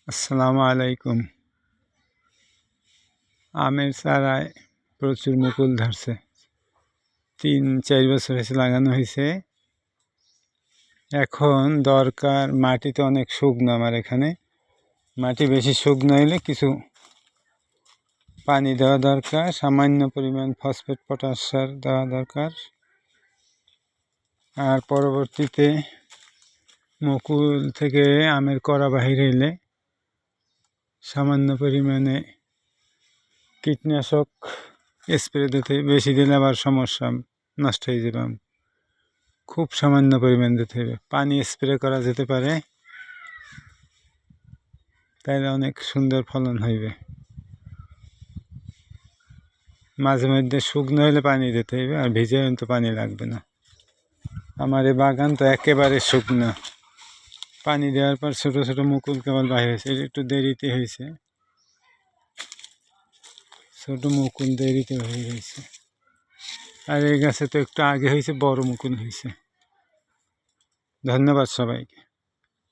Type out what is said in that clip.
আসসালামু আলাইকুম। আমের চারায় প্রচুর মুকুল ধরছে। 3-4 বছর হয়েছে লাগানো হয়েছে। এখন দরকার, মাটি তো অনেক শুকনো আমার এখানে। মাটি বেশি শুকনো হলে কিছু পানি দেওয়া দরকার, সামান্য পরিমাণ ফসফেট পটাশ সার দেওয়া দরকার। আর পরবর্তীতে মুকুল থেকে আমের কড়া বাহির হইলে সামান্য পরিমাণে কীটনাশক স্প্রে দিতে, বেশি দিলে আবার সমস্যা, নষ্ট হয়ে যাবে। খুব সামান্য পরিমাণ দিতে হবে। পানি স্প্রে করা যেতে পারে, তাইলে অনেক সুন্দর ফলন হইবে। মাঝে মধ্যে শুকনো হলে পানি দিতে হবে, আর ভিজে তো পানি লাগবে না। আমার এই বাগান তো একেবারে শুকনো। পানি দেওয়ার পর ছোট ছোট মুকুল কেবল বাহির হয়েছে, একটু দেরিতে হয়েছে। ছোট মুকুল দেরিতে হয়ে গেছে। আর এই গাছে তো একটু আগে হয়েছে, বড় মুকুল হয়েছে। ধন্যবাদ সবাইকে।